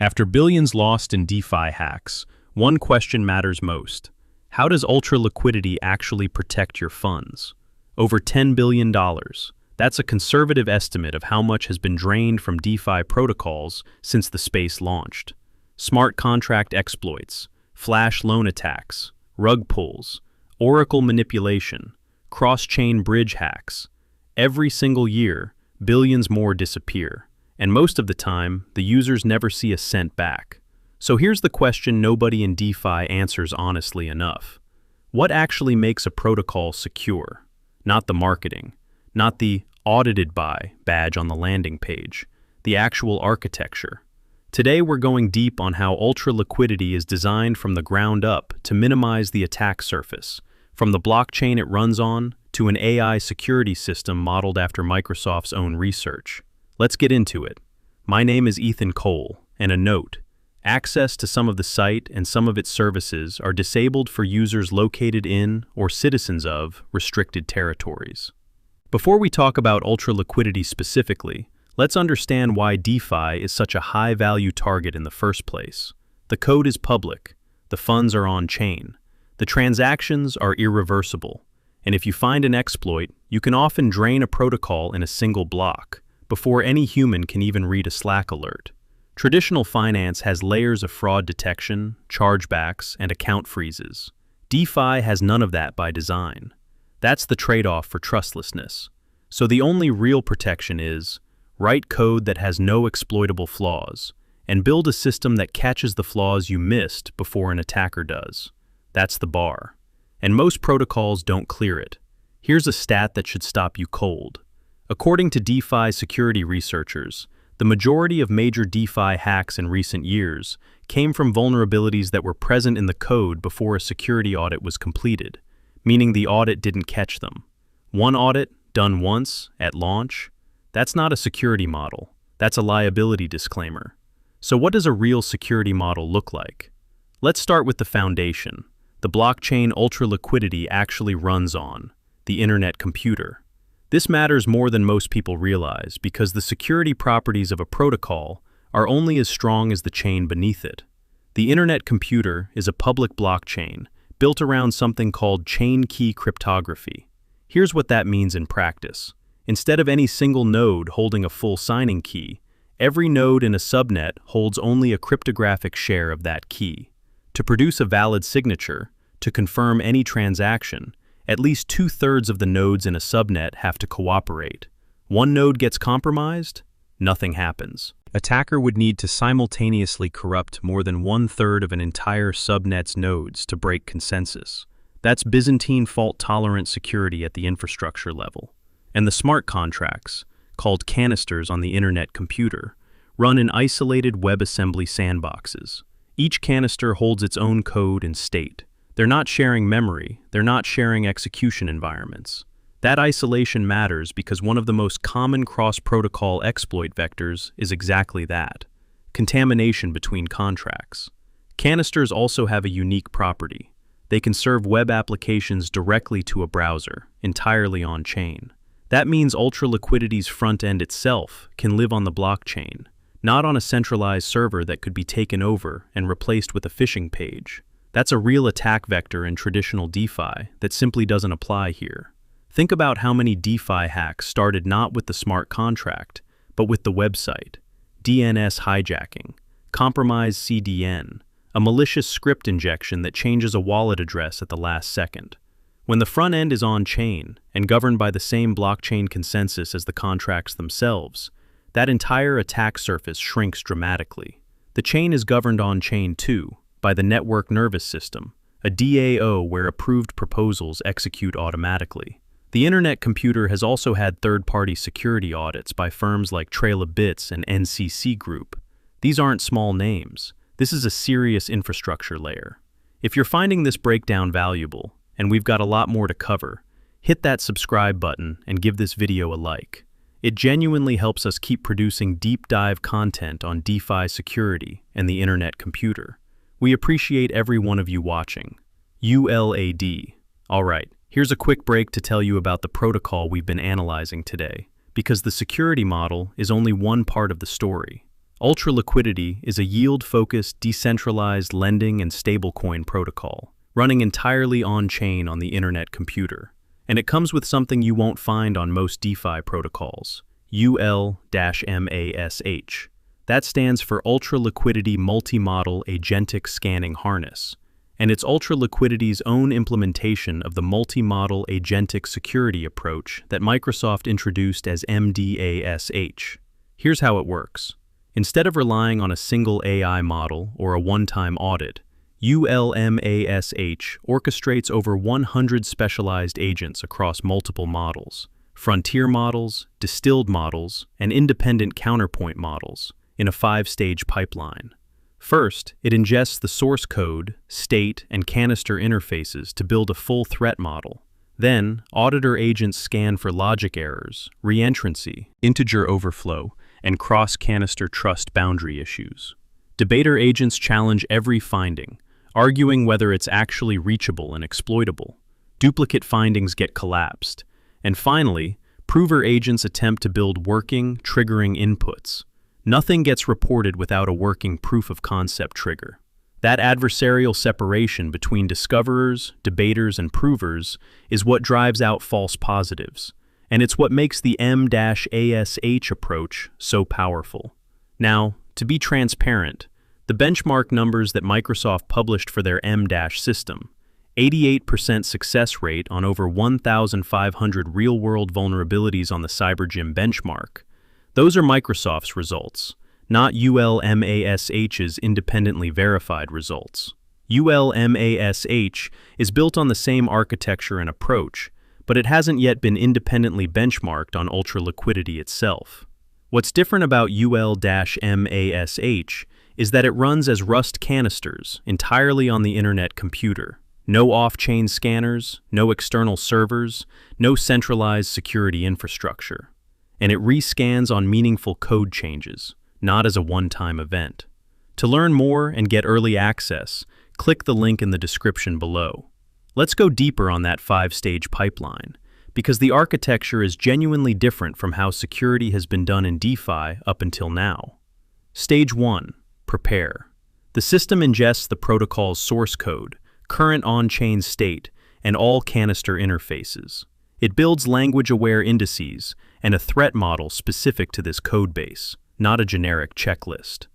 After billions lost in DeFi hacks, one question matters most. How does UltraLiquidity actually protect your funds? Over $10 billion. That's a conservative estimate of how much has been drained from DeFi protocols since the space launched. Smart contract exploits, flash loan attacks, rug pulls, oracle manipulation, cross-chain bridge hacks. Every single year, billions more disappear. And most of the time, the users never see a cent back. So here's the question nobody in DeFi answers honestly enough. What actually makes a protocol secure? Not the marketing, not the audited by badge on the landing page, the actual architecture. Today we're going deep on how UltraLiquidity is designed from the ground up to minimize the attack surface, from the blockchain it runs on to an AI security system modeled after Microsoft's own research. Let's get into it. My name is Ethan Cole, and a note: access to some of the site and some of its services are disabled for users located in or citizens of restricted territories. Before we talk about UltraLiquidity specifically, let's understand why DeFi is such a high-value target in the first place. The code is public, the funds are on-chain, the transactions are irreversible, and if you find an exploit, you can often drain a protocol in a single block, before any human can even read a Slack alert. Traditional finance has layers of fraud detection, chargebacks, and account freezes. DeFi has none of that by design. That's the trade-off for trustlessness. So the only real protection is write code that has no exploitable flaws, and build a system that catches the flaws you missed before an attacker does. That's the bar. And most protocols don't clear it. Here's a stat that should stop you cold. According to DeFi security researchers, the majority of major DeFi hacks in recent years came from vulnerabilities that were present in the code before a security audit was completed, meaning the audit didn't catch them. One audit, done once, at launch, that's not a security model, that's a liability disclaimer. So what does a real security model look like? Let's start with the foundation. The blockchain UltraLiquidity actually runs on, the internet computer. This matters more than most people realize because the security properties of a protocol are only as strong as the chain beneath it. The internet computer is a public blockchain built around something called chain key cryptography. Here's what that means in practice. Instead of any single node holding a full signing key, every node in a subnet holds only a cryptographic share of that key. To produce a valid signature, to confirm any transaction, at least 2/3 of the nodes in a subnet have to cooperate. One node gets compromised, nothing happens. Attacker would need to simultaneously corrupt more than 1/3 of an entire subnet's nodes to break consensus. That's Byzantine fault-tolerant security at the infrastructure level. And the smart contracts, called canisters on the internet computer, run in isolated WebAssembly sandboxes. Each canister holds its own code and state. They're not sharing memory, they're not sharing execution environments. That isolation matters because one of the most common cross-protocol exploit vectors is exactly that: contamination between contracts. Canisters also have a unique property. They can serve web applications directly to a browser, entirely on-chain. That means UltraLiquidity's front end itself can live on the blockchain, not on a centralized server that could be taken over and replaced with a phishing page. That's a real attack vector in traditional DeFi that simply doesn't apply here. Think about how many DeFi hacks started not with the smart contract, but with the website, DNS hijacking, compromised CDN, a malicious script injection that changes a wallet address at the last second. When the front end is on-chain and governed by the same blockchain consensus as the contracts themselves, that entire attack surface shrinks dramatically. The chain is governed on-chain too, by the network nervous system, a DAO where approved proposals execute automatically. The internet computer has also had third-party security audits by firms like Trail of Bits and NCC Group. These aren't small names. This is a serious infrastructure layer. If you're finding this breakdown valuable, and we've got a lot more to cover, hit that subscribe button and give this video a like. It genuinely helps us keep producing deep dive content on DeFi security and the internet computer. We appreciate every one of you watching. ULAD. All right, here's a quick break to tell you about the protocol we've been analyzing today, because the security model is only one part of the story. UltraLiquidity is a yield-focused, decentralized lending and stablecoin protocol, running entirely on-chain on the internet computer. And it comes with something you won't find on most DeFi protocols, UltraMash. That stands for UltraLiquidity Multi-Model Agentic Scanning Harness, and it's UltraLiquidity's own implementation of the multi-model agentic security approach that Microsoft introduced as MDASH. Here's how it works. Instead of relying on a single AI model or a one-time audit, UltraMash orchestrates over 100 specialized agents across multiple models, frontier models, distilled models, and independent counterpoint models, in a 5-stage pipeline. First, it ingests the source code, state, and canister interfaces to build a full threat model. Then, auditor agents scan for logic errors, reentrancy, integer overflow, and cross-canister trust boundary issues. Debater agents challenge every finding, arguing whether it's actually reachable and exploitable. Duplicate findings get collapsed. And finally, prover agents attempt to build working, triggering inputs. Nothing gets reported without a working proof-of-concept trigger. That adversarial separation between discoverers, debaters, and provers is what drives out false positives, and it's what makes the M-ASH approach so powerful. Now, to be transparent, the benchmark numbers that Microsoft published for their M-system, 88% success rate on over 1,500 real-world vulnerabilities on the CyberGym benchmark, those are Microsoft's results, not UltraMash's independently verified results. UltraMash is built on the same architecture and approach, but it hasn't yet been independently benchmarked on UltraLiquidity itself. What's different about UltraMash is that it runs as Rust canisters entirely on the internet computer. No off-chain scanners, no external servers, no centralized security infrastructure. And it rescans on meaningful code changes, not as a one-time event. To learn more and get early access, click the link in the description below. Let's go deeper on that 5-stage pipeline, because the architecture is genuinely different from how security has been done in DeFi up until now. Stage 1. Prepare. The system ingests the protocol's source code, current on-chain state, and all canister interfaces. It builds language-aware indices and a threat model specific to this codebase, not a generic checklist.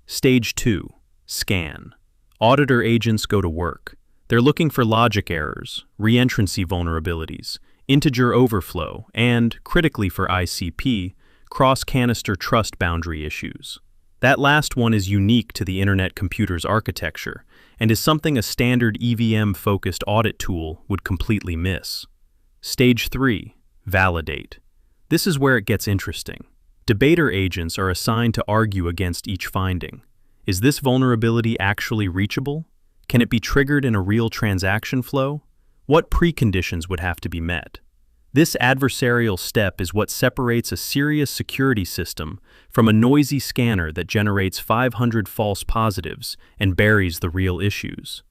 Stage 2. Scan. Auditor agents go to work. They're looking for logic errors, reentrancy vulnerabilities, integer overflow, and, critically for ICP, cross-canister trust boundary issues. That last one is unique to the internet computer's architecture and is something a standard EVM-focused audit tool would completely miss. Stage 3. Validate. This is where it gets interesting. Debater agents are assigned to argue against each finding. Is this vulnerability actually reachable? Can it be triggered in a real transaction flow? What preconditions would have to be met? This adversarial step is what separates a serious security system from a noisy scanner that generates 500 false positives and buries the real issues.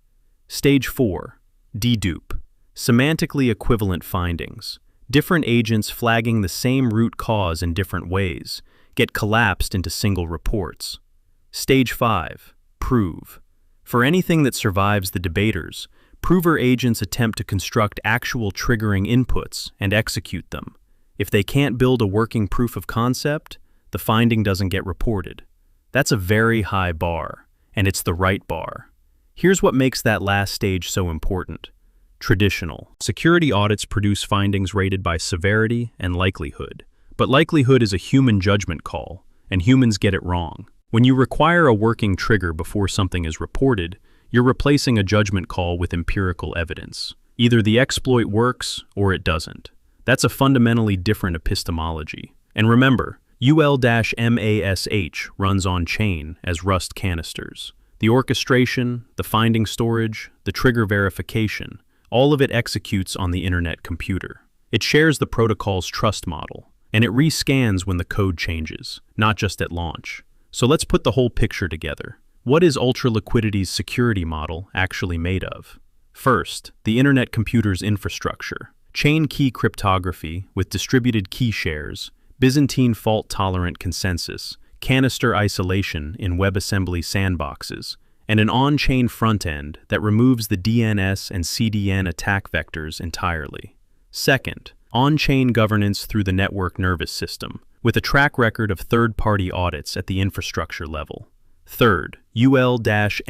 Stage 4. Dedupe. Semantically equivalent findings. Different agents flagging the same root cause in different ways get collapsed into single reports. Stage 5. Prove. For anything that survives the debaters, prover agents attempt to construct actual triggering inputs and execute them. If they can't build a working proof of concept, the finding doesn't get reported. That's a very high bar, and it's the right bar. Here's what makes that last stage so important. Traditional. Security audits produce findings rated by severity and likelihood. But likelihood is a human judgment call, and humans get it wrong. When you require a working trigger before something is reported, you're replacing a judgment call with empirical evidence. Either the exploit works or it doesn't. That's a fundamentally different epistemology. And remember, UltraMash runs on-chain as Rust canisters. The orchestration, the finding storage, the trigger verification, all of it executes on the internet computer. It shares the protocol's trust model, and it rescans when the code changes, not just at launch. So let's put the whole picture together. What is UltraLiquidity's security model actually made of? First, the internet computer's infrastructure. Chain key cryptography with distributed key shares, Byzantine fault-tolerant consensus, canister isolation in WebAssembly sandboxes, and an on-chain front-end that removes the DNS and CDN attack vectors entirely. Second, on-chain governance through the network nervous system, with a track record of third-party audits at the infrastructure level. Third, UL-MASH,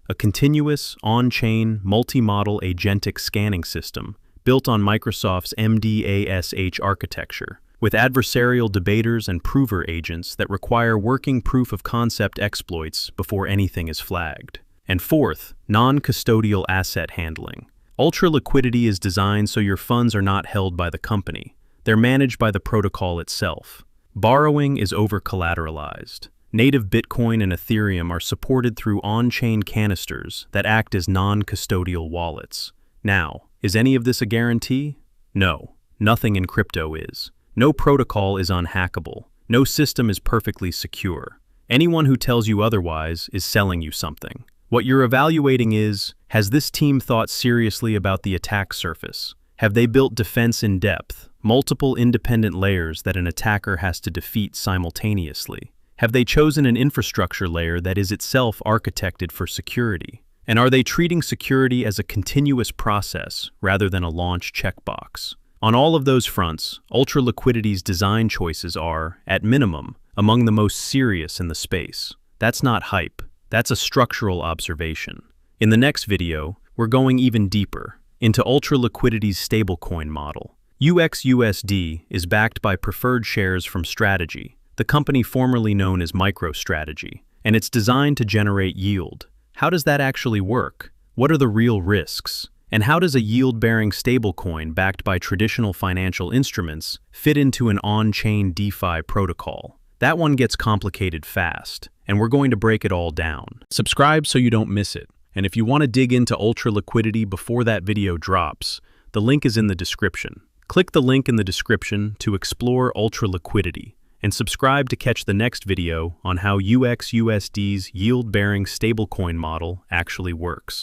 a continuous, on-chain, multi-model agentic scanning system built on Microsoft's MDASH architecture, with adversarial debaters and prover agents that require working proof-of-concept exploits before anything is flagged. And fourth, non-custodial asset handling. UltraLiquidity is designed so your funds are not held by the company. They're managed by the protocol itself. Borrowing is over-collateralized. Native Bitcoin and Ethereum are supported through on-chain canisters that act as non-custodial wallets. Now, is any of this a guarantee? No, nothing in crypto is. No protocol is unhackable. No system is perfectly secure. Anyone who tells you otherwise is selling you something. What you're evaluating is, has this team thought seriously about the attack surface? Have they built defense in depth, multiple independent layers that an attacker has to defeat simultaneously? Have they chosen an infrastructure layer that is itself architected for security? And are they treating security as a continuous process rather than a launch checkbox? On all of those fronts, UltraLiquidity's design choices are, at minimum, among the most serious in the space. That's not hype. That's a structural observation. In the next video, we're going even deeper into UltraLiquidity's stablecoin model. UXUSD is backed by preferred shares from Strategy, the company formerly known as MicroStrategy, and it's designed to generate yield. How does that actually work? What are the real risks? And how does a yield-bearing stablecoin backed by traditional financial instruments fit into an on-chain DeFi protocol? That one gets complicated fast, and we're going to break it all down. Subscribe so you don't miss it. And if you want to dig into UltraLiquidity before that video drops, the link is in the description. Click the link in the description to explore UltraLiquidity, and subscribe to catch the next video on how UXUSD's yield-bearing stablecoin model actually works.